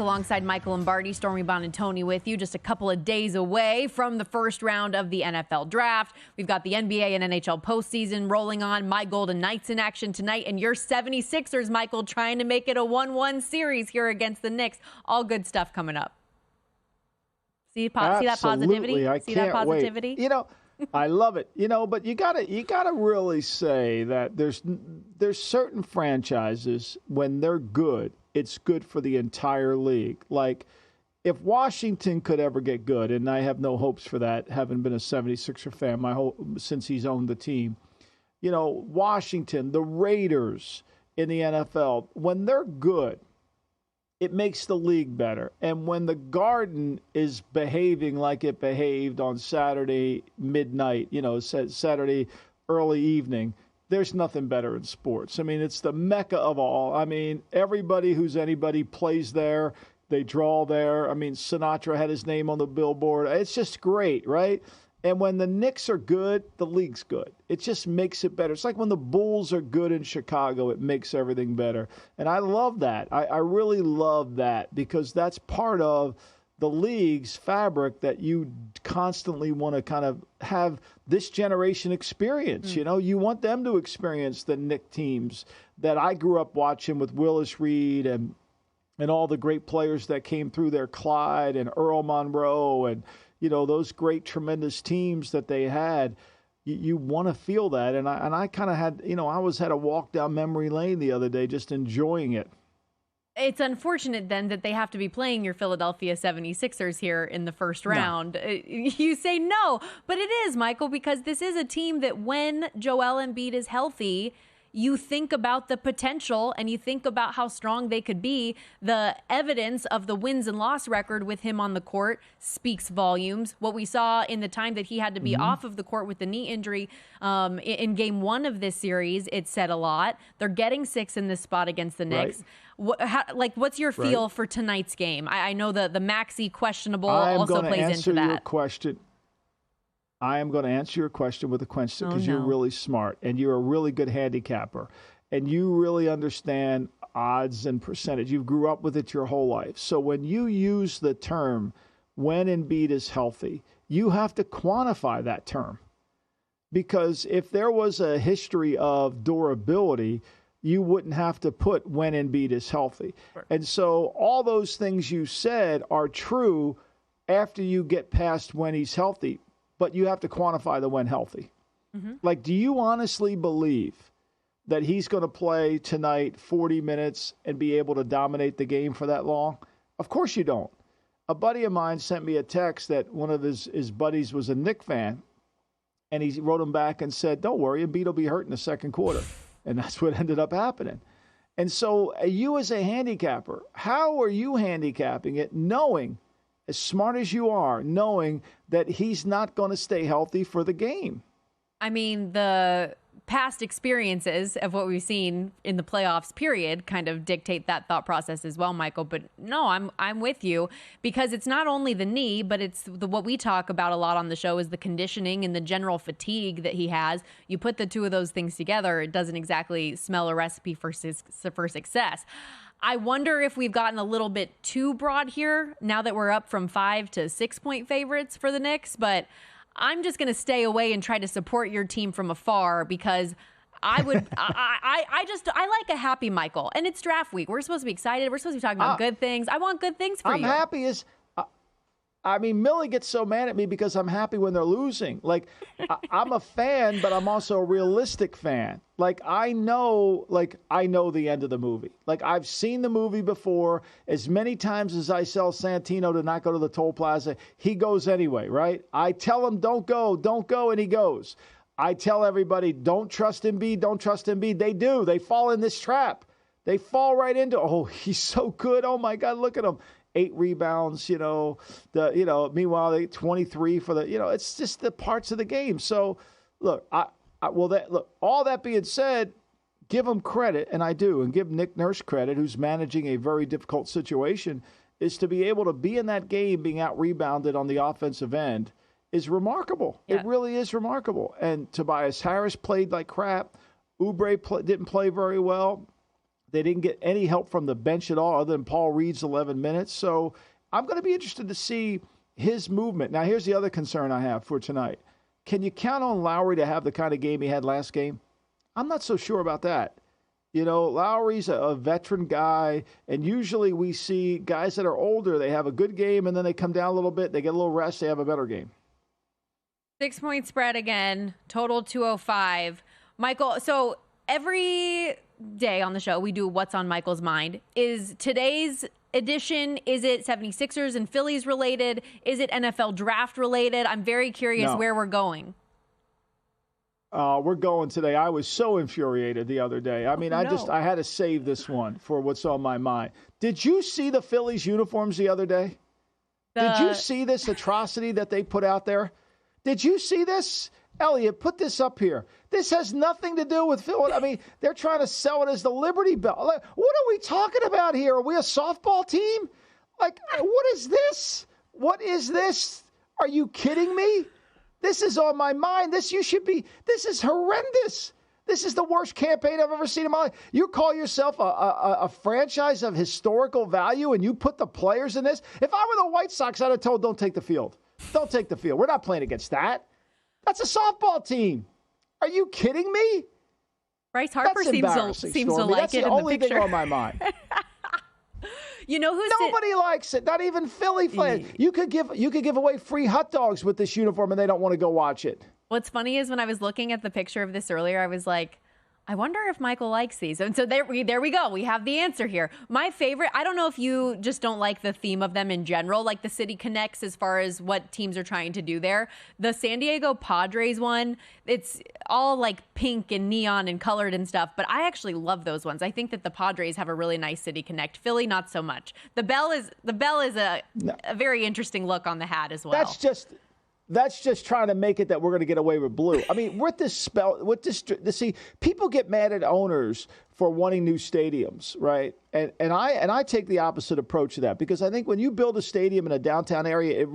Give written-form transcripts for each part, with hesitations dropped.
Alongside Michael Lombardi, Stormy Bonantoni with you, just a couple of days away from the first round of the NFL draft. We've got the NBA and NHL postseason rolling on. My Golden Knights in action tonight, and your 76ers, Michael, trying to make it a 1-1 series here against the Knicks. All good stuff coming up. See that positivity? See that positivity? Wait. I love it. But you gotta really say that there's certain franchises, when they're good, it's good for the entire league. Like, if Washington could ever get good, and I have no hopes for that, having been a 76er fan since he's owned the team. Washington, the Raiders in the NFL, when they're good, it makes the league better. And when the Garden is behaving like it behaved on Saturday midnight, Saturday early evening, there's nothing better in sports. I mean, it's the mecca of all. I mean, everybody who's anybody plays there. They draw there. I mean, Sinatra had his name on the billboard. It's just great, right? And when the Knicks are good, the league's good. It just makes it better. It's like when the Bulls are good in Chicago, it makes everything better. And I love that. I really love that, because that's part of the league's fabric, that you constantly want to kind of have this generation experience. You want them to experience the Knicks teams that I grew up watching with Willis Reed and all the great players that came through there, Clyde and Earl Monroe and, those great, tremendous teams that they had. You want to feel that. And I kind of had, I had a walk down memory lane the other day, just enjoying it. It's unfortunate then that they have to be playing your Philadelphia 76ers here in the first round. No. You say no, but it is, Michael, because this is a team that when Joel Embiid is healthy, you think about the potential and you think about how strong they could be. The evidence of the wins and loss record with him on the court speaks volumes. What we saw in the time that he had to be off of the court with the knee injury in game one of this series, it said a lot. They're getting 6 in this spot against the Knicks. Right. What's your feel for tonight's game? I know the Maxey questionable also plays into that. I am going to answer your question with a question, because you're really smart and you're a really good handicapper and you really understand odds and percentage. You grew up with it your whole life. So when you use the term when Embiid is healthy, you have to quantify that term, because if there was a history of durability, you wouldn't have to put when Embiid is healthy. Right. And so all those things you said are true after you get past when he's healthy. But you have to quantify the when healthy. Mm-hmm. Like, do you honestly believe that he's going to play tonight 40 minutes and be able to dominate the game for that long? Of course you don't. A buddy of mine sent me a text that one of his buddies was a Knicks fan, and he wrote him back and said, don't worry, Embiid will be hurt in the second quarter. And that's what ended up happening. And so you as a handicapper, how are you handicapping it knowing, as smart as you are, knowing that he's not going to stay healthy for the game? I mean, the past experiences of what we've seen in the playoffs period kind of dictate that thought process as well, Michael. But no, I'm with you, because it's not only the knee, but it's what we talk about a lot on the show is the conditioning and the general fatigue that he has. You put the two of those things together, it doesn't exactly smell a recipe for success. I wonder if we've gotten a little bit too broad here now that we're up from 5 to 6 point favorites for the Knicks, but I'm just going to stay away and try to support your team from afar, because I would, I like a happy Michael, and it's draft week. We're supposed to be excited. We're supposed to be talking about good things. I want good things for you. I'm happy Millie gets so mad at me because I'm happy when they're losing. Like, I'm a fan, but I'm also a realistic fan. Like, I know the end of the movie. Like, I've seen the movie before. As many times as I tell Santino to not go to the toll plaza, he goes anyway, right? I tell him, don't go, and he goes. I tell everybody, don't trust Embiid. They do. They fall in this trap. They fall right into, he's so good. Oh, my God, look at him. 8 rebounds, meanwhile, they 23 for the, it's just the parts of the game. So, look, all that being said, give them credit, and I do, and give Nick Nurse credit, who's managing a very difficult situation, is to be able to be in that game being out-rebounded on the offensive end is remarkable. Yeah. It really is remarkable. And Tobias Harris played like crap. Oubre didn't play very well. They didn't get any help from the bench at all other than Paul Reed's 11 minutes. So I'm going to be interested to see his movement. Now, here's the other concern I have for tonight. Can you count on Lowry to have the kind of game he had last game? I'm not so sure about that. You know, Lowry's a veteran guy, and usually we see guys that are older, they have a good game, and then they come down a little bit, they get a little rest, they have a better game. 6-point spread again, total 205. Michael, so every day on the show, we do What's on Michael's Mind. Is today's edition, is it 76ers and Phillies related? Is it NFL draft related? I'm very curious where we're going. We're going today. I was so infuriated the other day. I mean, I had to save this one for What's on my mind. Did you see the Phillies uniforms the other day? Did you see this atrocity that they put out there? Did you see this? Elliot, put this up here. This has nothing to do with Philly. I mean, they're trying to sell it as the Liberty Bell. Like, what are we talking about here? Are we a softball team? Like, what is this? What is this? Are you kidding me? This is on my mind. This is horrendous. This is the worst campaign I've ever seen in my life. You call yourself a franchise of historical value and you put the players in this? If I were the White Sox, I'd have told, don't take the field. Don't take the field. We're not playing against that. That's a softball team. Are you kidding me? Bryce Harper seems to like That's it in the the picture. only thing on my mind. You know who's Nobody likes it. Not even Philly fans. You could give away free hot dogs with this uniform, and they don't want to go watch it. What's funny is when I was looking at the picture of this earlier, I was like, I wonder if Michael likes these. And so there we go. We have the answer here. My favorite, I don't know if you just don't like the theme of them in general, like the city connects as far as what teams are trying to do there. The San Diego Padres one, it's all like pink and neon and colored and stuff, but I actually love those ones. I think that the Padres have a really nice city connect. Philly, not so much. The bell is a very interesting look on the hat as well. That's just trying to make it that we're going to get away with blue. I mean, see, people get mad at owners for wanting new stadiums, right? And I take the opposite approach to that because I think when you build a stadium in a downtown area, it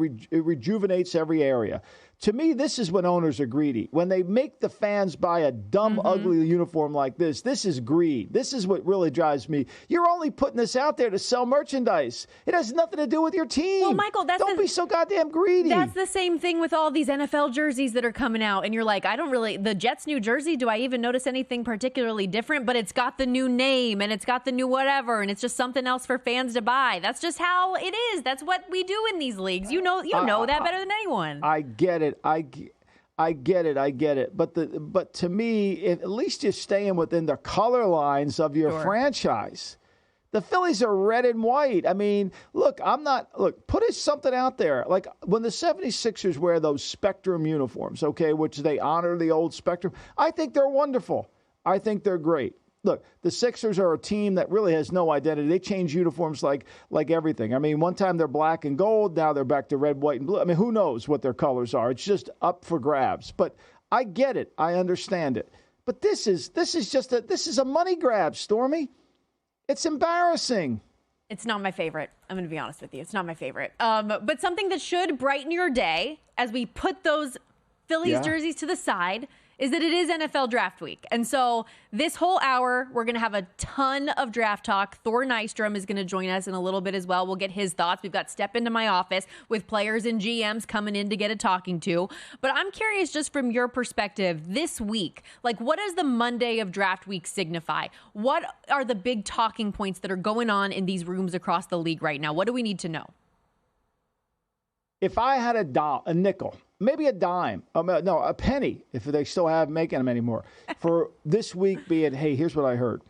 rejuvenates every area. To me, this is when owners are greedy. When they make the fans buy a dumb, ugly uniform like this is greed. This is what really drives me. You're only putting this out there to sell merchandise. It has nothing to do with your team. Well, Michael, don't be so goddamn greedy. That's the same thing with all these NFL jerseys that are coming out. And you're like, the Jets' new jersey, do I even notice anything particularly different? But it's got the new name and it's got the new whatever. And it's just something else for fans to buy. That's just how it is. That's what we do in these leagues. You know that better than anyone. I get it. I get it. But to me, at least you're staying within the color lines of your franchise. The Phillies are red and white. I mean, put something out there. Like when the 76ers wear those Spectrum uniforms, okay, which they honor the old Spectrum, I think they're wonderful. I think they're great. Look, the Sixers are a team that really has no identity. They change uniforms like everything. I mean, one time they're black and gold. Now they're back to red, white, and blue. I mean, who knows what their colors are? It's just up for grabs. But I get it. I understand it. But this is a money grab, Stormy. It's embarrassing. It's not my favorite. I'm going to be honest with you. It's not my favorite. But something that should brighten your day as we put those Phillies jerseys to the side is that it is NFL draft week. And so this whole hour, we're going to have a ton of draft talk. Thor Nystrom is going to join us in a little bit as well. We'll get his thoughts. We've got Step Into My Office with players and GMs coming in to get a talking to. But I'm curious, just from your perspective, this week, like what does the Monday of draft week signify? What are the big talking points that are going on in these rooms across the league right now? What do we need to know? If I had a nickel, maybe a dime, a penny, if they still have making them anymore, for this week being, hey, here's what I heard.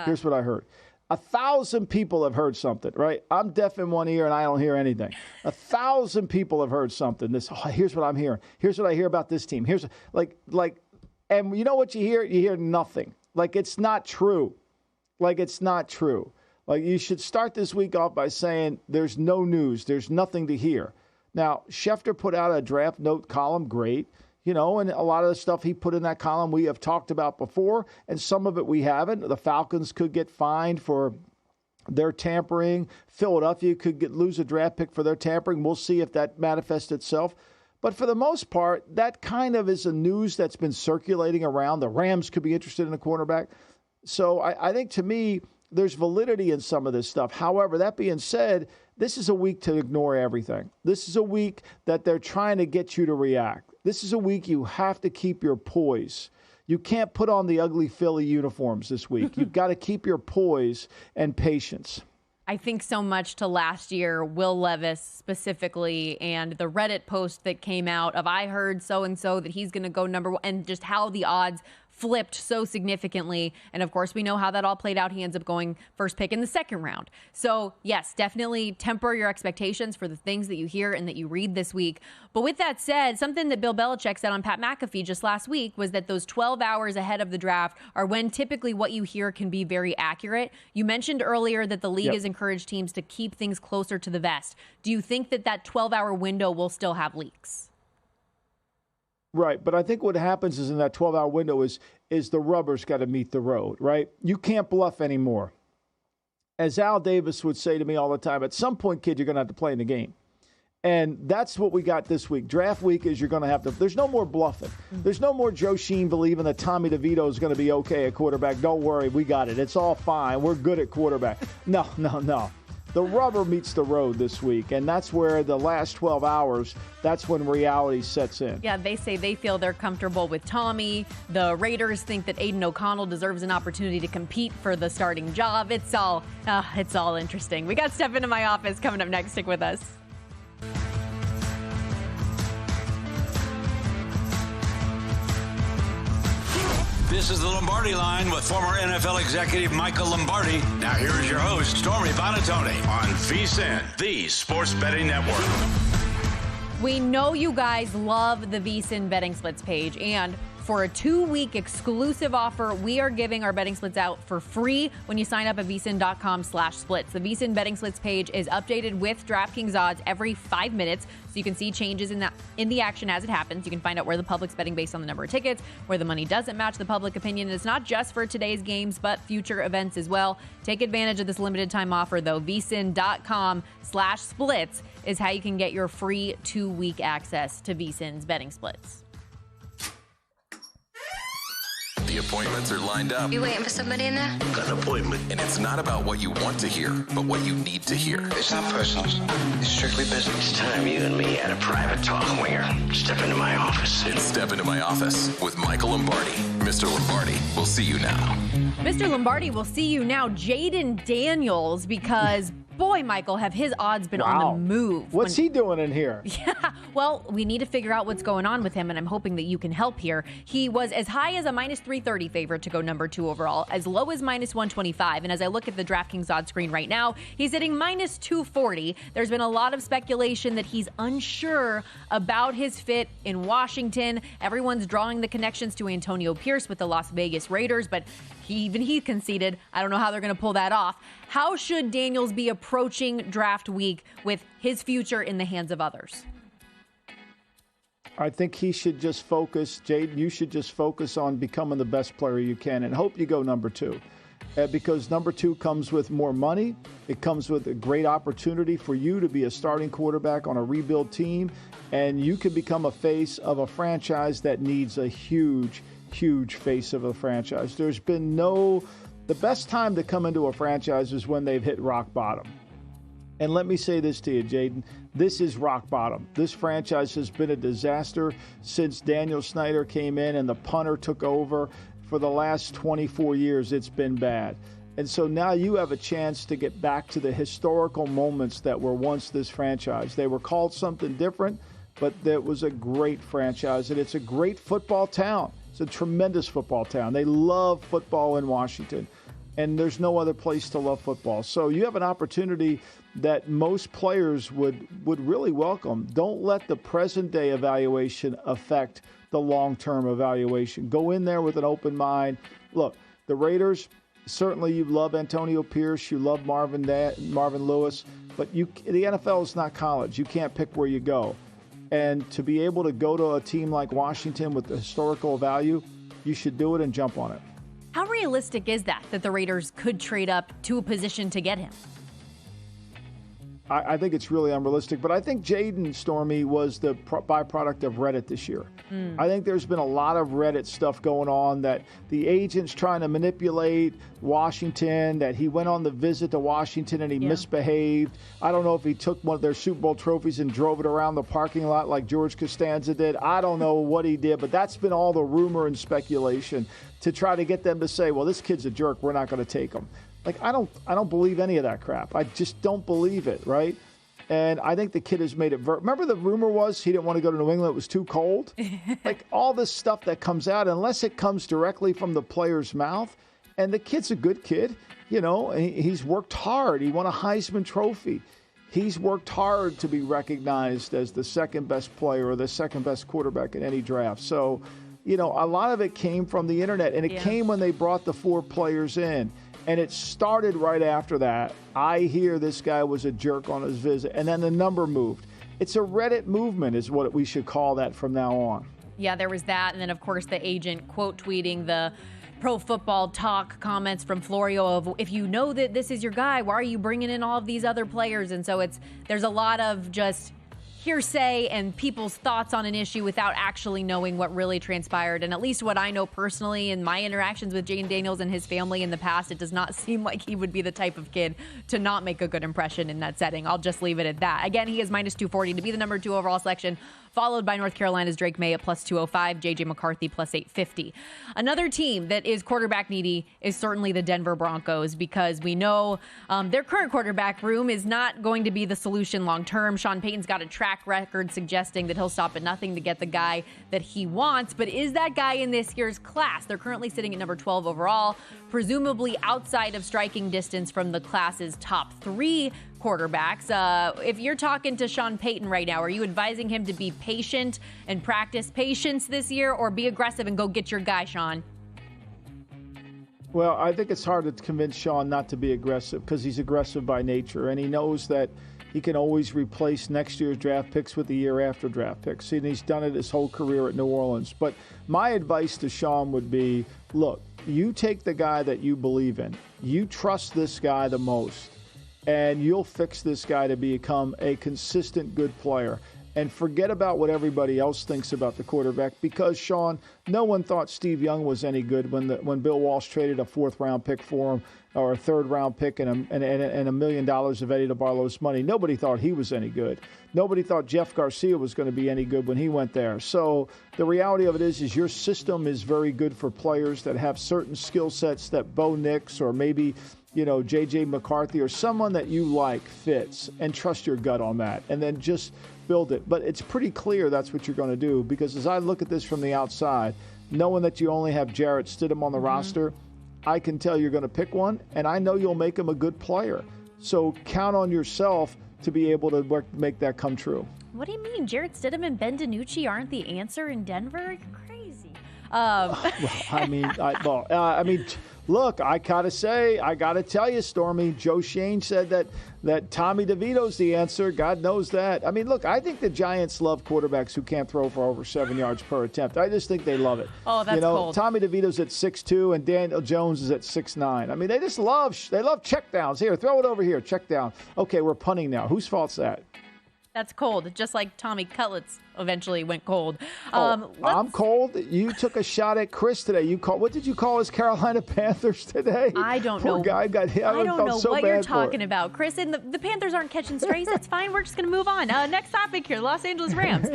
Here's what I heard. 1,000 people have heard something, right? I'm deaf in one ear and I don't hear anything. 1,000 people have heard something. Here's what I'm hearing. Here's what I hear about this team. Here's and you know what you hear? You hear nothing. Like it's not true. Like you should start this week off by saying there's no news. There's nothing to hear. Now, Schefter put out a draft note column, great, and a lot of the stuff he put in that column we have talked about before, and some of it we haven't. The Falcons could get fined for their tampering. Philadelphia could lose a draft pick for their tampering. We'll see if that manifests itself. But for the most part, that kind of is a news that's been circulating around. The Rams could be interested in a cornerback. So I think to me, there's validity in some of this stuff. However, that being said, this is a week to ignore everything. This is a week that they're trying to get you to react. This is a week you have to keep your poise. You can't put on the ugly Philly uniforms this week. You've got to keep your poise and patience. I think so much to last year, Will Levis specifically, and the Reddit post that came out of I heard so-and-so that he's going to go number one, and just how the odds flipped so significantly. And of course, we know how that all played out. He ends up going first pick in the second round. So yes, definitely temper your expectations for the things that you hear and that you read this week. But with that said, something that Bill Belichick said on Pat McAfee just last week was that those 12 hours ahead of the draft are when typically what you hear can be very accurate. You mentioned earlier that the league has encouraged teams to keep things closer to the vest. Do you think that that 12-hour window will still have leaks? Right, but I think what happens is in that 12-hour window is the rubber's got to meet the road, right? You can't bluff anymore. As Al Davis would say to me all the time, at some point, kid, you're going to have to play in the game. And that's what we got this week. Draft week is you're going to have to – there's no more bluffing. There's no more Joe Sheen believing that Tommy DeVito is going to be okay at quarterback. Don't worry, we got it. It's all fine. We're good at quarterback. No. The rubber meets the road this week, and that's where the last 12 hours, that's when reality sets in. Yeah, they say they feel they're comfortable with Tommy. The Raiders think that Aiden O'Connell deserves an opportunity to compete for the starting job. It's all interesting. We got Step Into My Office coming up next. Stick with us. This is the Lombardi Line with former NFL executive Michael Lombardi. Now here is your host, Stormy Bonatoni, on VSiN, the sports betting network. We know you guys love the VSiN betting splits page, and for a 2-week exclusive offer, we are giving our betting splits out for free when you sign up at VSiN.com/splits. The VSiN betting splits page is updated with DraftKings odds every 5 minutes, so you can see changes in the action as it happens. You can find out where the public's betting based on the number of tickets, where the money doesn't match the public opinion. And it's not just for today's games, but future events as well. Take advantage of this limited time offer, though. VSiN.com/splits is how you can get your free 2-week access to VSiN's betting splits. The appointments are lined up. You waiting for somebody in there? Got an appointment. And it's not about what you want to hear, but what you need to hear. It's not personal. It's strictly business. It's time you and me had a private talk, Winger. Step into my office. It's Step Into My Office with Michael Lombardi. Mr. Lombardi, we'll see you now. Mr. Lombardi, we'll see you now. Jaden Daniels, because boy, Michael, have his odds been on the move. What's he doing in here? Yeah, well, we need to figure out what's going on with him, and I'm hoping that you can help here. He was as high as a -330 favorite to go number 2 overall, as low as -125. And as I look at the DraftKings odds screen right now, he's hitting -240. There's been a lot of speculation that he's unsure about his fit in Washington. Everyone's drawing the connections to Antonio Pierce with the Las Vegas Raiders, but even he conceded, I don't know how they're going to pull that off. How should Daniels be approaching draft week with his future in the hands of others? I think he should just focus, Jaden, you should just focus on becoming the best player you can and hope you go number 2. Because number 2 comes with more money. It comes with a great opportunity for you to be a starting quarterback on a rebuild team. And you can become a face of a franchise that needs a huge face of a franchise. There's been the best time to come into a franchise is when they've hit rock bottom. And let me say this to you, Jaden, this is rock bottom. This franchise has been a disaster since Daniel Snyder came in and the punter took over. For the last 24 years, it's been bad. And so now you have a chance to get back to the historical moments that were once this franchise. They were called something different, but it was a great franchise, and it's a great football town. It's a tremendous football town. They love football in Washington, and there's no other place to love football. So you have an opportunity that most players would really welcome. Don't let the present-day evaluation affect the long-term evaluation. Go in there with an open mind. Look, the Raiders, certainly you love Antonio Pierce, you love Marvin Lewis, but the NFL is not college. You can't pick where you go. And to be able to go to a team like Washington with the historical value, you should do it and jump on it. How realistic is that the Raiders could trade up to a position to get him? I think it's really unrealistic. But I think Jaden, Stormy, was the byproduct of Reddit this year. I think there's been a lot of Reddit stuff going on that the agent's trying to manipulate Washington, that he went on the visit to Washington and he misbehaved. I don't know if he took one of their Super Bowl trophies and drove it around the parking lot like George Costanza did. I don't know what he did, but that's been all the rumor and speculation to try to get them to say, well, this kid's a jerk, we're not going to take him. Like, I don't believe any of that crap. I just don't believe it, right? And I think the kid has made it. Remember the rumor was he didn't want to go to New England, it was too cold? Like, all this stuff that comes out, unless it comes directly from the player's mouth, and the kid's a good kid, you know, he's worked hard. He won a Heisman Trophy. He's worked hard to be recognized as the second best player or the second best quarterback in any draft. So, you know, a lot of it came from the internet, and it came when they brought the 4 players in. And it started right after that. I hear this guy was a jerk on his visit, and then the number moved. It's a Reddit movement is what we should call that from now on. Yeah, there was that. And then, of course, the agent quote tweeting the Pro Football Talk comments from Florio of, if you know that this is your guy, why are you bringing in all of these other players? And so there's a lot of just hearsay and people's thoughts on an issue without actually knowing what really transpired. And at least what I know personally in my interactions with Jaden Daniels and his family in the past, it does not seem like he would be the type of kid to not make a good impression in that setting. I'll just leave it at that. Again, he is minus 240 to be the number 2 overall selection, followed by North Carolina's Drake May at plus 205, J.J. McCarthy plus 850. Another team that is quarterback needy is certainly the Denver Broncos, because we know their current quarterback room is not going to be the solution long term. Sean Payton's got a track record suggesting that he'll stop at nothing to get the guy that he wants. But is that guy in this year's class? They're currently sitting at number 12 overall, presumably outside of striking distance from the class's top 3 quarterbacks. If you're talking to Sean Payton right now, are you advising him to be patient and practice patience this year, or be aggressive and go get your guy, Sean? Well, I think it's hard to convince Sean not to be aggressive, because he's aggressive by nature, and he knows that he can always replace next year's draft picks with the year after draft picks. And he's done it his whole career at New Orleans. But my advice to Sean would be, look, you take the guy that you believe in. You trust this guy the most, and you'll fix this guy to become a consistent good player. And forget about what everybody else thinks about the quarterback, because, Sean, no one thought Steve Young was any good when Bill Walsh traded a 4th-round pick for him, or a 3rd-round pick and $1 million of Eddie DeBartolo's money. Nobody thought he was any good. Nobody thought Jeff Garcia was going to be any good when he went there. So the reality of it is your system is very good for players that have certain skill sets that Bo Nix or maybe, you know, J.J. McCarthy or someone that you like fits, and trust your gut on that, and then just build it. But it's pretty clear that's what you're going to do, because as I look at this from the outside, knowing that you only have Jarrett Stidham on the roster, I can tell you're going to pick one, and I know you'll make him a good player. So count on yourself to be able to make that come true. What do you mean? Jarrett Stidham and Ben DiNucci aren't the answer in Denver? You're crazy. Look, I got to tell you, Stormy, Joe Shane said that Tommy DeVito's the answer. God knows that. I mean, look, I think the Giants love quarterbacks who can't throw for over 7 yards per attempt. I just think they love it. Oh, that's cold. Tommy DeVito's at 6'2", and Daniel Jones is at 6'9". I mean, they just love check downs. Here, throw it over here, check down. Okay, we're punting now. Whose fault's that? That's cold, just like Tommy Cutlets eventually went cold. I'm cold. You took a shot at Chris today. What did you call his Carolina Panthers today? I don't know. Poor guy got hit. I don't know what you're talking about, Chris. And the Panthers aren't catching strays. That's fine. We're just going to move on. Next topic here, Los Angeles Rams.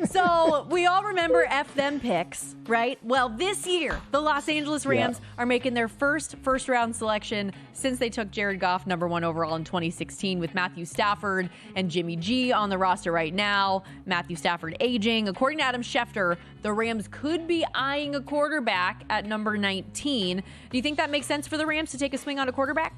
So we all remember F them picks, right? Well, this year, the Los Angeles Rams are making their first-round selection since they took Jared Goff number 1 overall in 2016, with Matthew Stafford and Jimmy G on the roster right now. Matthew Stafford aging. According to Adam Schefter, the Rams could be eyeing a quarterback at number 19. Do you think that makes sense for the Rams to take a swing on a quarterback?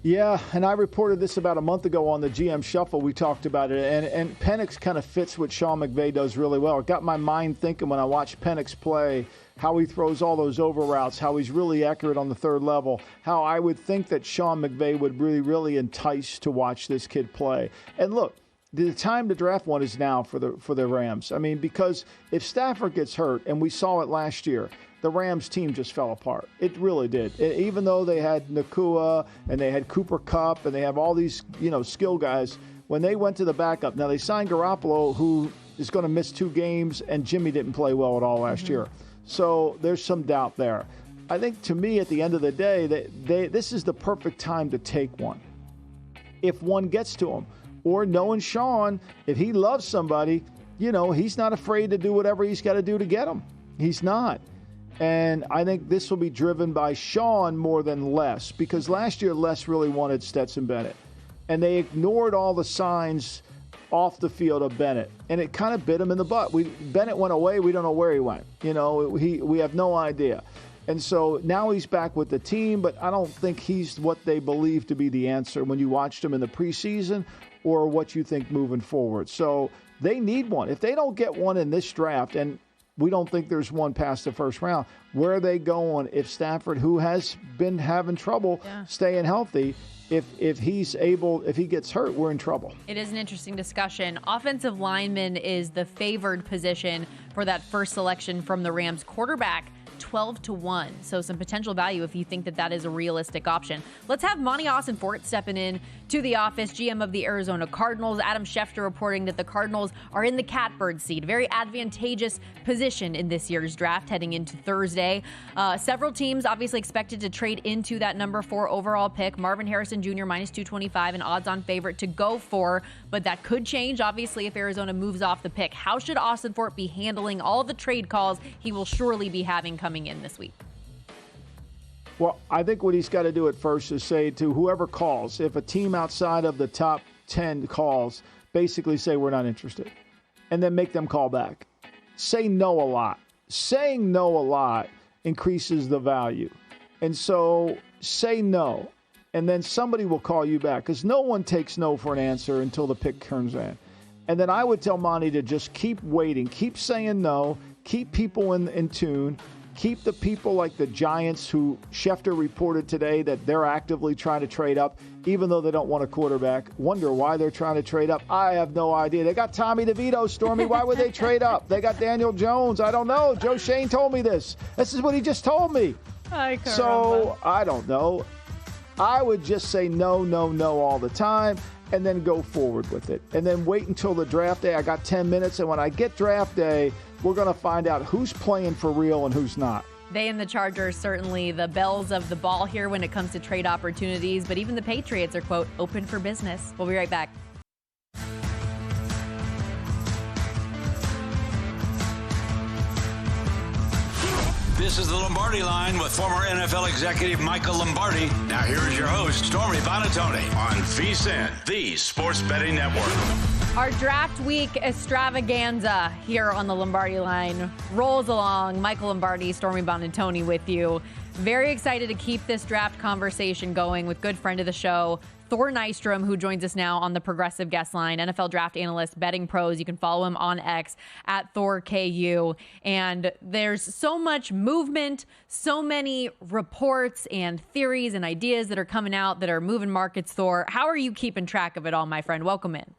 Yeah, and I reported this about a month ago on the GM Shuffle. We talked about it, and Penix kind of fits what Sean McVay does really well. It got my mind thinking when I watched Penix play, how he throws all those over routes, how he's really accurate on the 3rd level, how I would think that Sean McVay would really, really entice to watch this kid play. And look, the time to draft one is now for the Rams. I mean, because if Stafford gets hurt, and we saw it last year, the Rams team just fell apart. It really did. Even though they had Nakua and they had Cooper Kupp and they have all these, skill guys, when they went to the backup, now they signed Garoppolo, who is going to miss 2 games, and Jimmy didn't play well at all last year. So there's some doubt there. I think, to me, at the end of the day, this is the perfect time to take one. If one gets to him. Or knowing Sean, if he loves somebody, he's not afraid to do whatever he's got to do to get him. He's not. And I think this will be driven by Sean more than Les, because last year Les really wanted Stetson Bennett. And they ignored all the signs off the field of Bennett. And it kind of bit him in the butt. Bennett went away. We don't know where he went. We have no idea. And so now he's back with the team, but I don't think he's what they believe to be the answer when you watched him in the preseason or what you think moving forward. So they need one. If they don't get one in this draft, and we don't think there's one past the first round, where are they going if Stafford, who has been having trouble staying healthy, if he gets hurt, we're in trouble. It is an interesting discussion. Offensive lineman is the favored position for that first selection from the Rams. Quarterback, 12-1. So some potential value if you think that is a realistic option. Let's have Monty Ossenfort stepping in to the office, GM of the Arizona Cardinals. Adam Schefter reporting that the Cardinals are in the catbird seat, very advantageous position in this year's draft heading into Thursday. Several teams obviously expected to trade into that number 4 overall pick. Marvin Harrison Jr. minus 225, an odds-on favorite to go for, but that could change obviously if Arizona moves off the pick. How should Ossenfort be handling all the trade calls he will surely be having coming in this week? Well, I think what he's got to do at first is say to whoever calls, if a team outside of the top 10 calls, basically say we're not interested, and then make them call back. Say no a lot. Saying no a lot increases the value. And so say no, and then somebody will call you back, because no one takes no for an answer until the pick turns in. And then I would tell Monty to just keep waiting, keep saying no, keep people in tune. Keep the people like the Giants, who Schefter reported today that they're actively trying to trade up, even though they don't want a quarterback. Wonder why they're trying to trade up. I have no idea. They got Tommy DeVito, Stormy. Why would they trade up? They got Daniel Jones. I don't know. Joe Shane told me this. This is what he just told me. So I don't know. I would just say no all the time, and then go forward with it. And then wait until the draft day. I got 10 minutes, and when I get draft day, we're going to find out who's playing for real and who's not. They and the Chargers certainly the bells of the ball here when it comes to trade opportunities, but even the Patriots are, quote, open for business. We'll be right back. This is the Lombardi Line with former NFL executive Michael Lombardi. Now here's your host, Stormy Buonantony, on VSiN, the Sports Betting Network. Our draft week extravaganza here on the Lombardi Line rolls along. Michael Lombardi, Stormy Buonantony with you. Very excited to keep this draft conversation going with good friend of the show, Thor Nystrom, who joins us now on the Progressive Guest Line, NFL draft analyst, betting pros. You can follow him on X at ThorKU. And there's so much movement, so many reports and theories and ideas that are coming out that are moving markets, Thor. How are you keeping track of it all, my friend? Welcome in.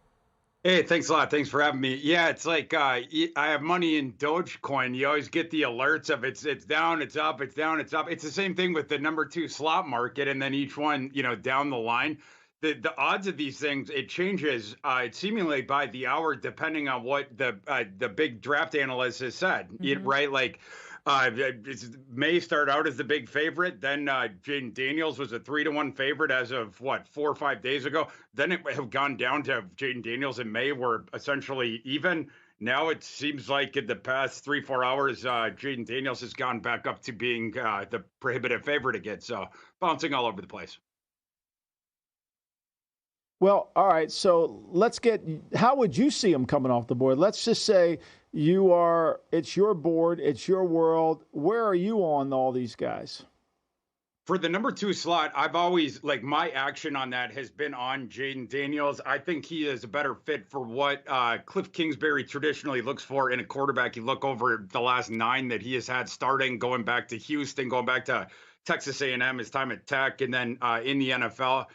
Hey, thanks a lot. Thanks for having me. Yeah, it's like I have money in Dogecoin. You always get the alerts of it's down, it's up, it's down, it's up. It's the same thing with the number 2 slot market, and then each one, down the line. The odds of these things, it changes seemingly by the hour depending on what the big draft analyst has said, right? Like it may start out as the big favorite. Then Jaden Daniels was a 3-1 favorite as of 4 or 5 days ago. Then it have gone down to Jaden Daniels and May were essentially even. Now it seems like in the past 3-4 hours, Jaden Daniels has gone back up to being the prohibitive favorite again. So bouncing all over the place. Well, all right. So how would you see him coming off the board? Let's just say it's your board, it's your world. Where are you on all these guys? For the number 2 slot, I've always, my action on that has been on Jaden Daniels. I think he is a better fit for what Cliff Kingsbury traditionally looks for in a quarterback. You look over the last 9 that he has had starting, going back to Houston, going back to Texas A&M, his time at Tech, and then in the NFL.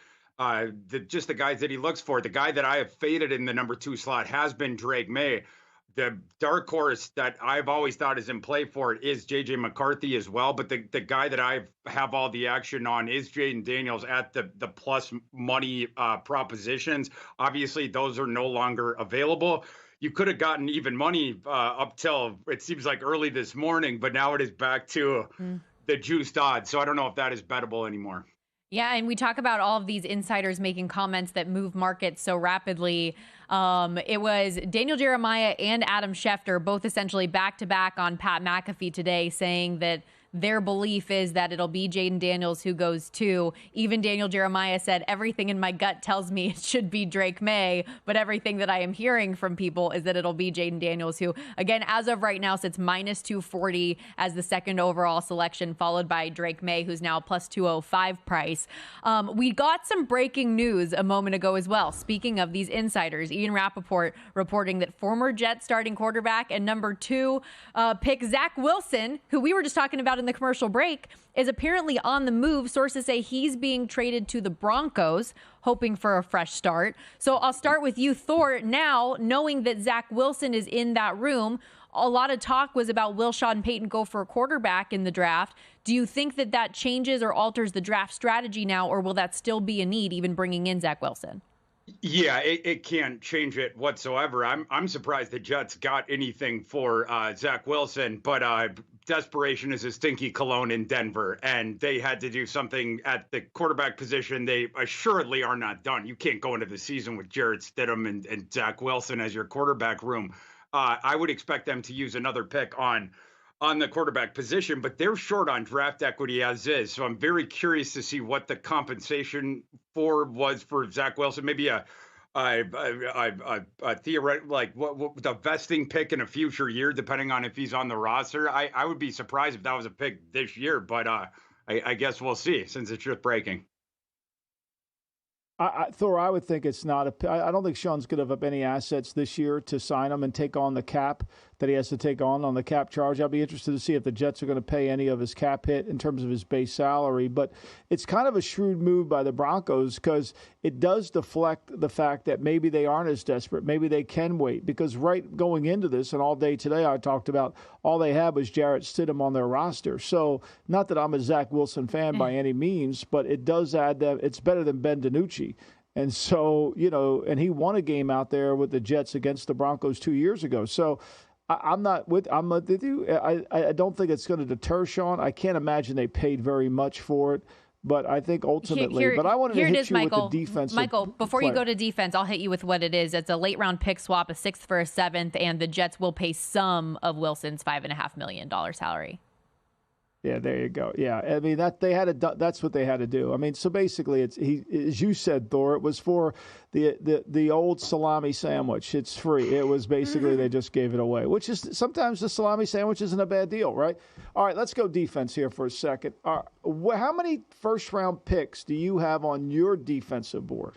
just the guys that he looks for. The guy that I have faded in the number 2 slot has been Drake May. The dark horse that I've always thought is in play for it is J.J. McCarthy as well. But the guy that I have all the action on is Jaden Daniels at the plus money propositions. Obviously, those are no longer available. You could have gotten even money up till it seems like early this morning, but now it is back to the juiced odds. So I don't know if that is bettable anymore. Yeah, and we talk about all of these insiders making comments that move markets so rapidly. It was Daniel Jeremiah and Adam Schefter, both essentially back-to-back on Pat McAfee today, saying that their belief is that it'll be Jaden Daniels who goes 2. Even Daniel Jeremiah said, everything in my gut tells me it should be Drake May, but everything that I am hearing from people is that it'll be Jaden Daniels, who, again, as of right now, sits minus 240 as the second overall selection, followed by Drake May, who's now plus 205 price. We got some breaking news a moment ago as well. Speaking of these insiders, Ian Rappaport reporting that former Jets starting quarterback and number 2 pick Zach Wilson, who we were just talking about in the commercial break, is apparently on the move. Sources say he's being traded to the Broncos, hoping for a fresh start. So I'll start with you, Thor. Now, knowing that Zach Wilson is in that room, a lot of talk was about will Sean Payton go for a quarterback in the draft. Do you think that that changes or alters the draft strategy now, or will that still be a need, even bringing in Zach Wilson? Yeah, it can't change it whatsoever. I'm surprised the Jets got anything for Zach Wilson, but desperation is a stinky cologne in Denver, and they had to do something at the quarterback position. They assuredly are not done. You can't go into the season with Jarrett Stidham and Zach Wilson as your quarterback room. I would expect them to use another pick on the quarterback position, but they're short on draft equity as is. So I'm very curious to see what the compensation was for Zach Wilson. Maybe a theoretical, like what the vesting pick in a future year, depending on if he's on the roster. I would be surprised if that was a pick this year, but I guess we'll see since it's just breaking. Thor, I would think it's not I don't think Sean's going to have up any assets this year to sign him and take on the cap that he has to take on the cap charge. I'll be interested to see if the Jets are going to pay any of his cap hit in terms of his base salary. But it's kind of a shrewd move by the Broncos because it does deflect the fact that maybe they aren't as desperate. Maybe they can wait, because right going into this and all day today I talked about all they had was Jarrett Stidham on their roster. So not that I'm a Zach Wilson fan by any means, but it does add that it's better than Ben DiNucci. And so, and he won a game out there with the Jets against the Broncos 2 years ago. So I'm with you. I don't think it's going to deter Sean. I can't imagine they paid very much for it. But I think ultimately, but I wanted to hit you Michael, with the defense. Michael, before you go to defense, I'll hit you with what it is. It's a late round pick swap, a 6th for a 7th, and the Jets will pay some of Wilson's $5.5 million salary. Yeah, there you go. Yeah, I mean that's what they had to do. I mean, so basically, as you said, Thor, it was for the old salami sandwich. It's free. It was basically they just gave it away, which is sometimes the salami sandwich isn't a bad deal, right? All right, let's go defense here for a second. How many first round picks do you have on your defensive board?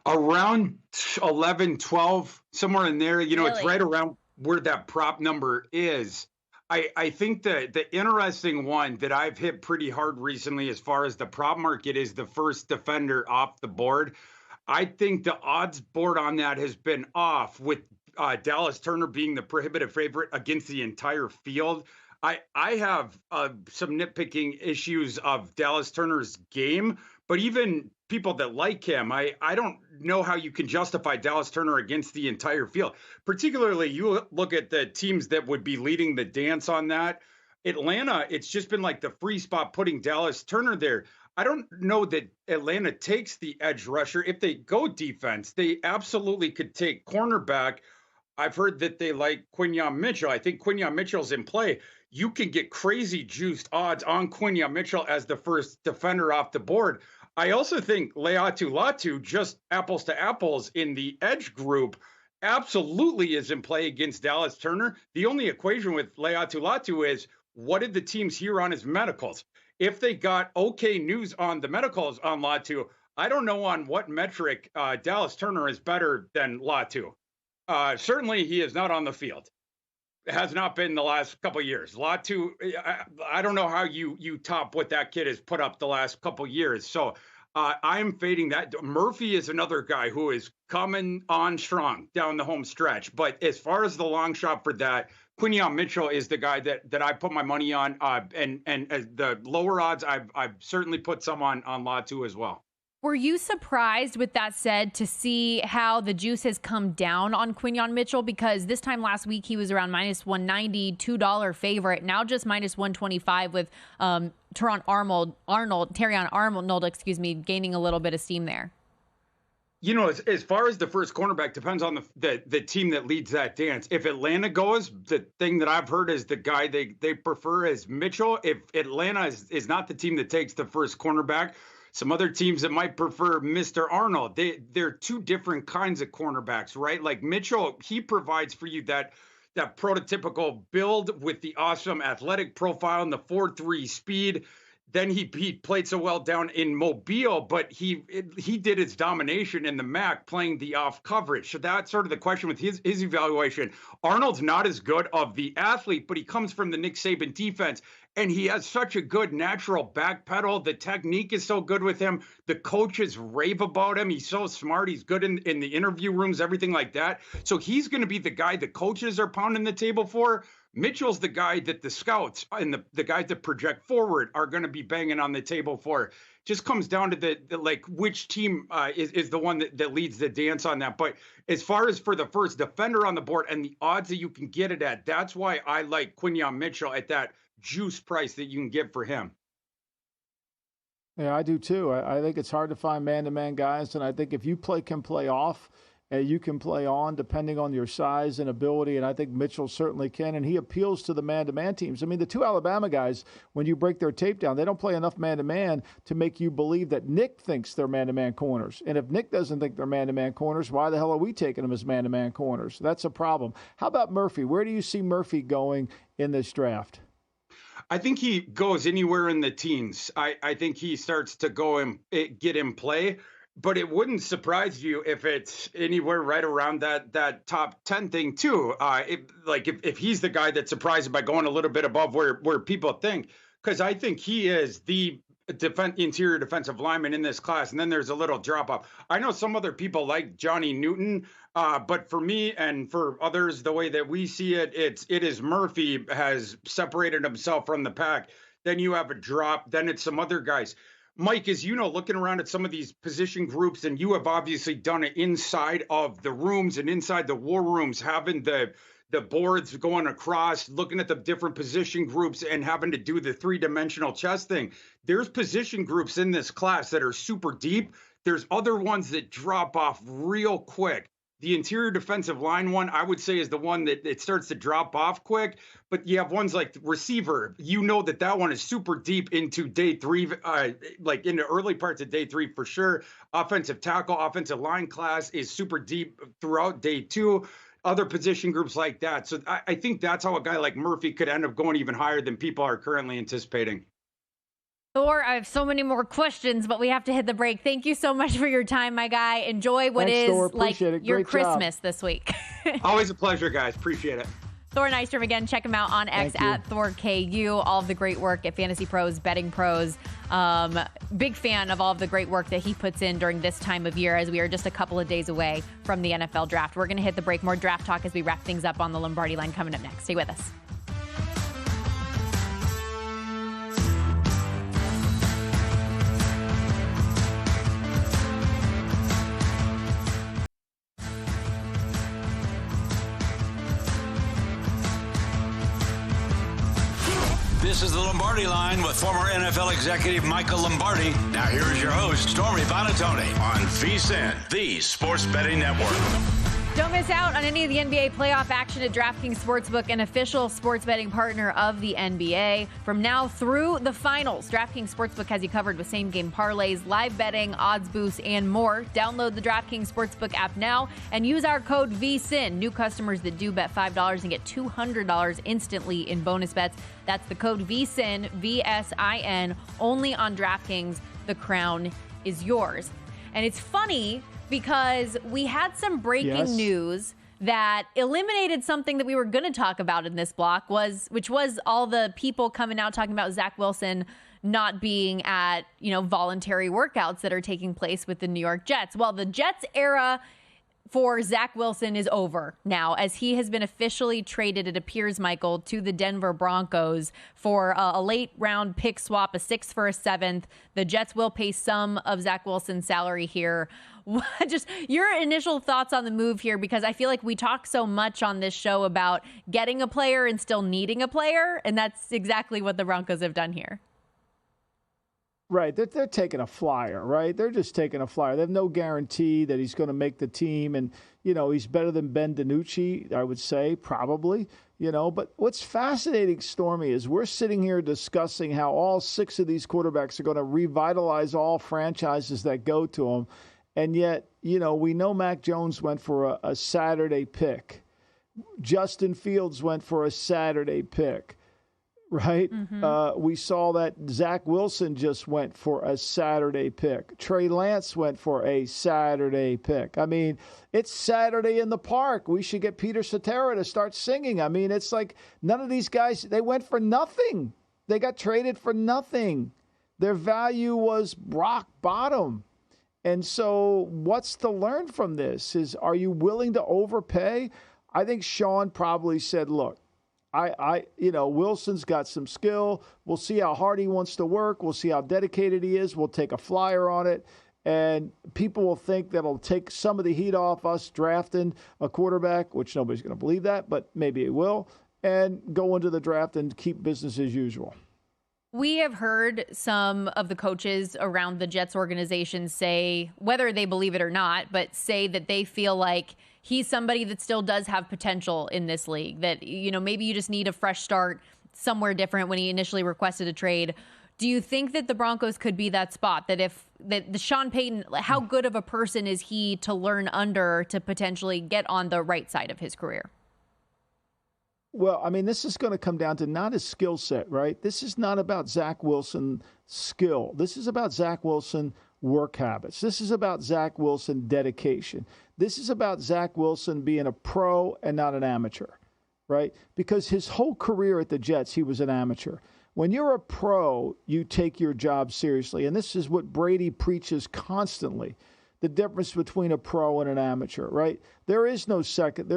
Around 11, 12, somewhere in there. Really? It's right around where that prop number is. I think the interesting one that I've hit pretty hard recently as far as the prop market is the first defender off the board. I think the odds board on that has been off, with Dallas Turner being the prohibitive favorite against the entire field. I have some nitpicking issues of Dallas Turner's game, but even people that like him, I don't know how you can justify Dallas Turner against the entire field. Particularly, you look at the teams that would be leading the dance on that. Atlanta, it's just been like the free spot putting Dallas Turner there. I don't know that Atlanta takes the edge rusher. If they go defense, they absolutely could take cornerback. I've heard that they like Quinyon Mitchell. I think Quinyon Mitchell's in play. You can get crazy juiced odds on Quinyon Mitchell as the first defender off the board. I also think Leatu Latu, just apples to apples in the edge group, absolutely is in play against Dallas Turner. The only equation with Leatu Latu is, what did the teams hear on his medicals? If they got okay news on the medicals on Latu, I don't know on what metric Dallas Turner is better than Latu. Certainly he is not on the field. It has not been the last couple of years. Latu, I don't know how you top what that kid has put up the last couple of years. So I'm fading that. Murphy is another guy who is coming on strong down the home stretch. But as far as the long shot for that, Quinyon Mitchell is the guy that I put my money on. And as the lower odds, I've certainly put some on Latu as well. Were you surprised, with that said, to see how the juice has come down on Quinyon Mitchell? Because this time last week he was around minus 190, $2 favorite. Now just minus 125 with Terrion Arnold, gaining a little bit of steam there. You know, as far as the first cornerback, depends on the team that leads that dance. If Atlanta goes, the thing that I've heard is the guy they prefer is Mitchell. If Atlanta is not the team that takes the first cornerback, some other teams that might prefer Mr. Arnold. They're two different kinds of cornerbacks, right? Like Mitchell, he provides for you that prototypical build with the awesome athletic profile and the 4.3 speed. Then he played so well down in Mobile, but he did his domination in the MAC playing the off coverage. So that's sort of the question with his evaluation. Arnold's not as good of the athlete, but he comes from the Nick Saban defense, and he has such a good natural back pedal. The technique is so good with him. The coaches rave about him. He's so smart. He's good in the interview rooms, everything like that. So he's going to be the guy the coaches are pounding the table for. Mitchell's the guy that the scouts and the guys that project forward are going to be banging on the table for. Just comes down to the like which team is the one that leads the dance on that. But as far as for the first defender on the board and the odds that you can get it at, that's why I like Quinyon Mitchell at that juice price that you can get for him. Yeah, I do too. I think it's hard to find man-to-man guys, and I think if you can play off, you can play on depending on your size and ability, and I think Mitchell certainly can, and he appeals to the man-to-man teams. I mean, the two Alabama guys, when you break their tape down, they don't play enough man-to-man to make you believe that Nick thinks they're man-to-man corners. And if Nick doesn't think they're man-to-man corners, why the hell are we taking them as man-to-man corners? That's a problem. How about Murphy? Where do you see Murphy going in this draft? I think he goes anywhere in the teens. I think he starts to go and get in play. But it wouldn't surprise you if it's anywhere right around that top 10 thing too. If he's the guy that's surprised by going a little bit above where people think, because I think he is the interior defensive lineman in this class, and then there's a little drop off. I know some other people like Johnny Newton, but for me and for others, the way that we see it, it is Murphy has separated himself from the pack. Then you have a drop. Then it's some other guys. Mike, as you know, looking around at some of these position groups, and you have obviously done it inside of the rooms and inside the war rooms, having the boards going across, looking at the different position groups and having to do the three-dimensional chess thing. There's position groups in this class that are super deep. There's other ones that drop off real quick. The interior defensive line one, I would say, is the one that it starts to drop off quick. But you have ones like receiver. You know that one is super deep into day three, like in the early parts of day three for sure. Offensive tackle, offensive line class is super deep throughout day two. Other position groups like that. So I think that's how a guy like Murphy could end up going even higher than people are currently anticipating. Thor, I have so many more questions, but we have to hit the break. Thank you so much for your time, my guy. Enjoy what Thanks, is Thor. like your Christmas this week. Always a pleasure, guys. Appreciate it. Thor Nystrom, again, check him out on X at ThorKU. All of the great work at Fantasy Pros, Betting Pros. Big fan of all of the great work that he puts in during this time of year as we are just a couple of days away from the NFL draft. We're going to hit the break. More draft talk as we wrap things up on the Lombardi Line coming up next. Stay with us. This is the Lombardi Line with former NFL executive Michael Lombardi. Now here's your host, Stormy Buonantony on VSiN, the Sports Betting Network. Don't miss out on any of the NBA playoff action at DraftKings Sportsbook, an official sports betting partner of the NBA. From now through the finals, DraftKings Sportsbook has you covered with same-game parlays, live betting, odds boosts, and more. Download the DraftKings Sportsbook app now and use our code VSiN. New customers that do bet $5 and get $200 instantly in bonus bets. That's the code VSiN, VSIN, only on DraftKings. The crown is yours. And it's funny because we had some breaking news that eliminated something that we were going to talk about in this block, which was all the people coming out talking about Zach Wilson not being at, voluntary workouts that are taking place with the New York Jets. Well, the Jets era for Zach Wilson is over now, as he has been officially traded, it appears, Michael, to the Denver Broncos for a late round pick swap, a 6th for a 7th. The Jets will pay some of Zach Wilson's salary here. Just your initial thoughts on the move here, because I feel like we talk so much on this show about getting a player and still needing a player, and that's exactly what the Broncos have done here. Right. They're taking a flyer, right? They're just taking a flyer. They have no guarantee that he's going to make the team. And, he's better than Ben DiNucci, I would say, probably, But what's fascinating, Stormy, is we're sitting here discussing how all 6 of these quarterbacks are going to revitalize all franchises that go to them. And yet, we know Mac Jones went for a Saturday pick. Justin Fields went for a Saturday pick. Right? Mm-hmm. We saw that Zach Wilson just went for a Saturday pick. Trey Lance went for a Saturday pick. I mean, it's Saturday in the park. We should get Peter Cetera to start singing. I mean, it's like none of these guys, they went for nothing. They got traded for nothing. Their value was rock bottom. And so what's to learn from this? Are you willing to overpay? I think Sean probably said, look, Wilson's got some skill. We'll see how hard he wants to work. We'll see how dedicated he is. We'll take a flyer on it. And people will think that it'll take some of the heat off us drafting a quarterback, which nobody's going to believe that, but maybe it will, and go into the draft and keep business as usual. We have heard some of the coaches around the Jets organization say, whether they believe it or not, but say that they feel like he's somebody that still does have potential in this league, that, maybe you just need a fresh start somewhere different when he initially requested a trade. Do you think that the Broncos could be that spot, that the Sean Payton, how good of a person is he to learn under to potentially get on the right side of his career? Well, I mean, this is going to come down to not his skill set, right? This is not about Zach Wilson skill. This is about Zach Wilson work habits. This is about Zach Wilson dedication. This is about Zach Wilson being a pro and not an amateur, right? Because his whole career at the Jets, he was an amateur. When you're a pro, you take your job seriously. And this is what Brady preaches constantly. The difference between a pro and an amateur, right? There is no second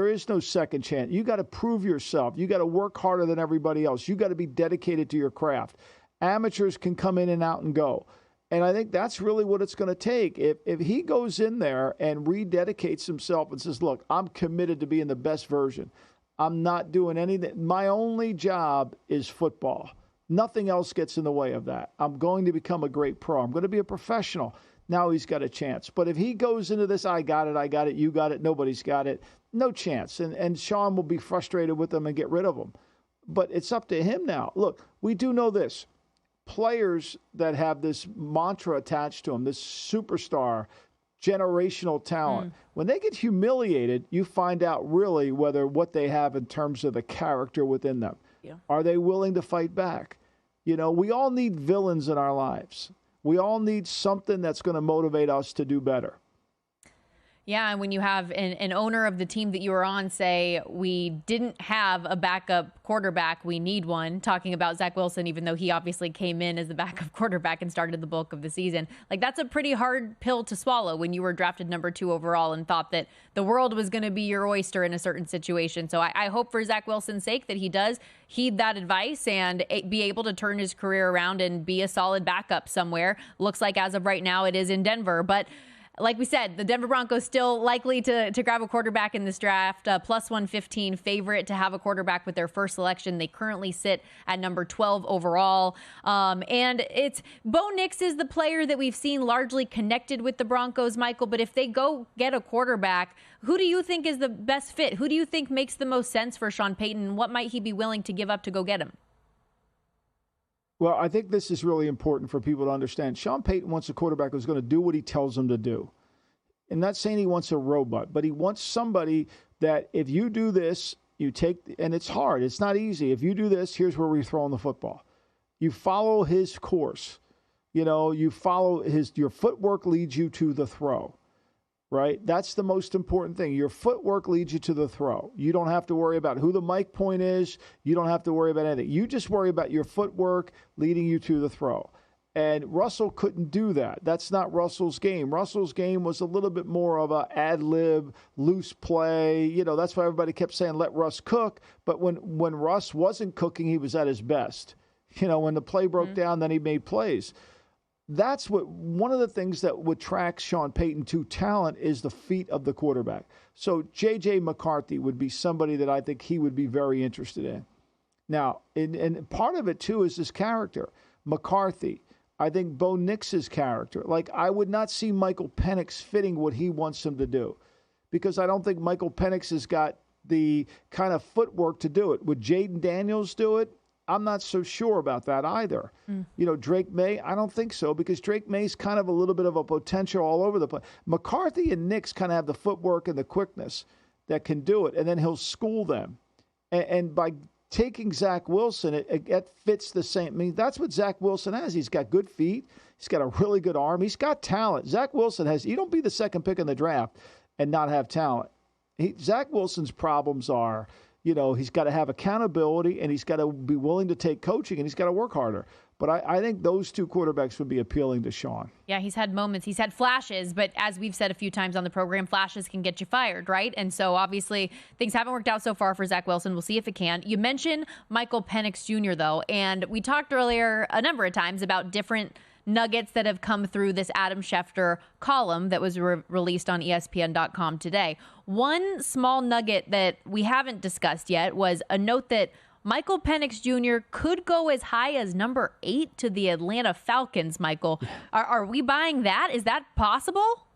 chance. You got to prove yourself. You got to work harder than everybody else. You got to be dedicated to your craft. Amateurs can come in and out and go. And I think that's really what it's going to take. If he goes in there and rededicates himself and says, look, I'm committed to being the best version. I'm not doing anything. My only job is football. Nothing else gets in the way of that. I'm going to become a great pro. I'm going to be a professional. Now he's got a chance. But if he goes into this, I got it, you got it, nobody's got it, no chance. And Sean will be frustrated with them and get rid of them. But it's up to him now. Look, we do know this. Players that have this mantra attached to them, this superstar, generational talent, when they get humiliated, you find out really what they have in terms of the character within them. Yeah. Are they willing to fight back? We all need villains in our lives. We all need something that's going to motivate us to do better. Yeah, and when you have an owner of the team that you were on say, we didn't have a backup quarterback, we need one, talking about Zach Wilson, even though he obviously came in as the backup quarterback and started the bulk of the season. Like, that's a pretty hard pill to swallow when you were drafted number 2 overall and thought that the world was going to be your oyster in a certain situation. So I hope for Zach Wilson's sake that he does heed that advice and be able to turn his career around and be a solid backup somewhere. Looks like as of right now it is in Denver, but like we said, the Denver Broncos still likely to grab a quarterback in this draft, plus 115 favorite to have a quarterback with their first selection. They currently sit at number 12 overall. And Bo Nix is the player that we've seen largely connected with the Broncos, Michael. But if they go get a quarterback, who do you think is the best fit? Who do you think makes the most sense for Sean Payton? What might he be willing to give up to go get him? Well, I think this is really important for people to understand. Sean Payton wants a quarterback who's going to do what he tells him to do. I'm not saying he wants a robot, but he wants somebody that if you do this, you take, and it's hard. It's not easy. If you do this, here's where we're throwing the football. You follow his course. You follow your footwork leads you to the throw. right? That's the most important thing. Your footwork leads you to the throw. You don't have to worry about who the mic point is. You don't have to worry about anything. You just worry about your footwork leading you to the throw. And Russell couldn't do that. That's not Russell's game. Russell's game was a little bit more of a ad-lib, loose play. You know, that's why everybody kept saying, let Russ cook. But when Russ wasn't cooking, he was at his best. You know, when the play broke down, then he made plays. That's what one of the things that would track Sean Payton to talent is the feet of the quarterback. So J.J. McCarthy would be somebody that I think he would be very interested in. Now, and part of it, too, is his character. McCarthy. I think Bo Nix's character. Like, I would not see Michael Penix fitting what he wants him to do because I don't think Michael Penix has got the kind of footwork to do it. Would Jaden Daniels do it? I'm not so sure about that either. You know, Drake May, I don't think so because Drake May's kind of a little bit of a potential all over the place. McCarthy and Nix kind of have the footwork and the quickness that can do it, and then he'll school them. And by taking Zach Wilson, it fits the same. I mean, that's what Zach Wilson has. He's got good feet. He's got a really good arm. He's got talent. Zach Wilson has – you don't be the second pick in the draft and not have talent. Zach Wilson's problems are, you know, he's got to have accountability and he's got to be willing to take coaching and he's got to work harder. But I think those two quarterbacks would be appealing to Sean. Yeah, he's had moments. He's had flashes, but as we've said a few times on the program, flashes can get you fired, right? And so obviously things haven't worked out so far for Zach Wilson. We'll see if it can. You mentioned Michael Penix Jr., though, and we talked earlier a number of times about different nuggets that have come through this Adam Schefter column that was released on ESPN.com today. One small nugget that we haven't discussed yet was a note that Michael Penix Jr. could go as high as number 8 to the Atlanta Falcons, Michael. Are we buying that? Is that possible?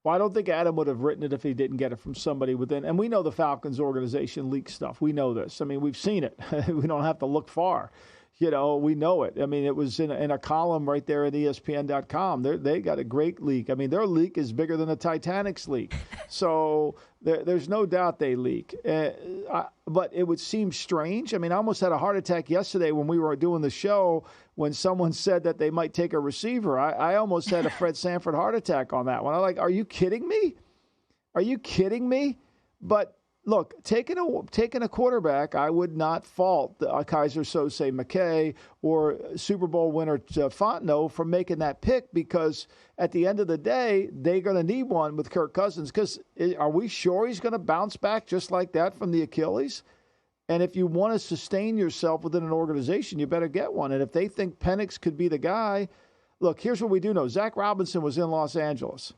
Well, I don't think Adam would have written it if he didn't get it from somebody within. And we know the Falcons organization leaks stuff. We know this. I mean, we've seen it. We don't have to look far. You know, we know it. I mean, it was in a column right there at ESPN.com. They got a great leak. I mean, their leak is bigger than the Titanic's leak. So there's no doubt they leak. But it would seem strange. I mean, I almost had a heart attack yesterday when we were doing the show when someone said that they might take a receiver. I almost had a Fred Sanford heart attack on that one. I'm like, are you kidding me? Are you kidding me? But look, taking a quarterback, I would not fault Kaiser Sose McKay or Super Bowl winner Fontenot for making that pick because at the end of the day, they're going to need one with Kirk Cousins because are we sure he's going to bounce back just like that from the Achilles? And if you want to sustain yourself within an organization, you better get one. And if they think Penix could be the guy, look, here's what we do know. Zach Robinson was in Los Angeles.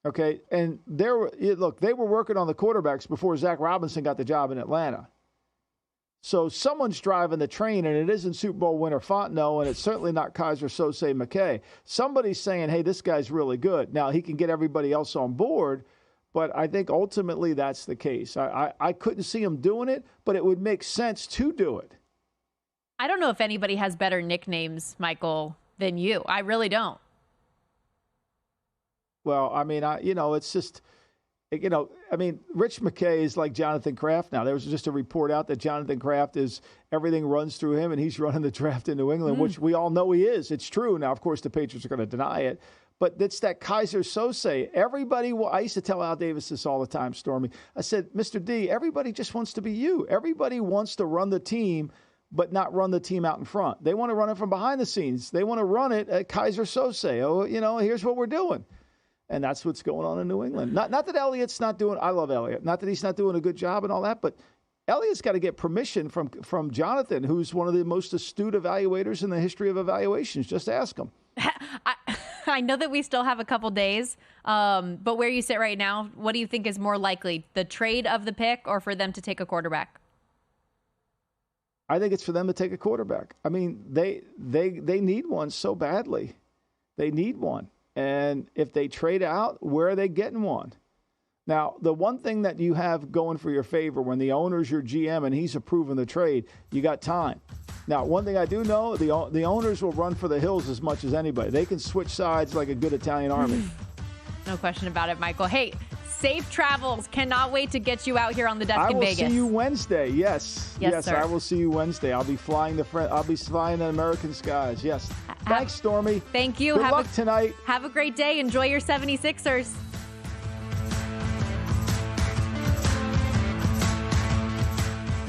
Okay, and they were working on the quarterbacks before Zach Robinson got the job in Atlanta. So someone's driving the train, and it isn't Super Bowl winner Fontenot, and it's certainly not Kaiser Sose McKay. Somebody's saying, hey, this guy's really good. Now, he can get everybody else on board, but I think ultimately that's the case. I couldn't see him doing it, but it would make sense to do it. I don't know if anybody has better nicknames, Michael, than you. I really don't. Well, I mean, it's just, Rich McKay is like Jonathan Kraft now. There was just a report out that Jonathan Kraft everything runs through him, and he's running the draft in New England, which we all know he is. It's true. Now, of course, the Patriots are going to deny it. But it's that Kaiser Sose. I used to tell Al Davis this all the time, Stormy. I said, Mr. D, everybody just wants to be you. Everybody wants to run the team, but not run the team out in front. They want to run it from behind the scenes. They want to run it at Kaiser Sose. Oh, here's what we're doing. And that's what's going on in New England. Not that Elliott's not doing – I love Elliott. Not that he's not doing a good job and all that, but Elliott's got to get permission from Jonathan, who's one of the most astute evaluators in the history of evaluations. Just ask him. I know that we still have a couple days, but where you sit right now, what do you think is more likely, the trade of the pick or for them to take a quarterback? I think it's for them to take a quarterback. I mean, they need one so badly. They need one. And if they trade out, where are they getting one? Now, the one thing that you have going for your favor when the owner's your GM and he's approving the trade, you got time. Now, one thing I do know, the owners will run for the hills as much as anybody. They can switch sides like a good Italian army. No question about it, Michael. Hey, Safe travels. Cannot wait to get you out here on the desk in Vegas. I will see you Wednesday. Yes, sir. I will see you Wednesday. I'll be flying the American skies. Yes. Thanks, Stormy. Thank you. Good luck tonight. Have a great day. Enjoy your 76ers.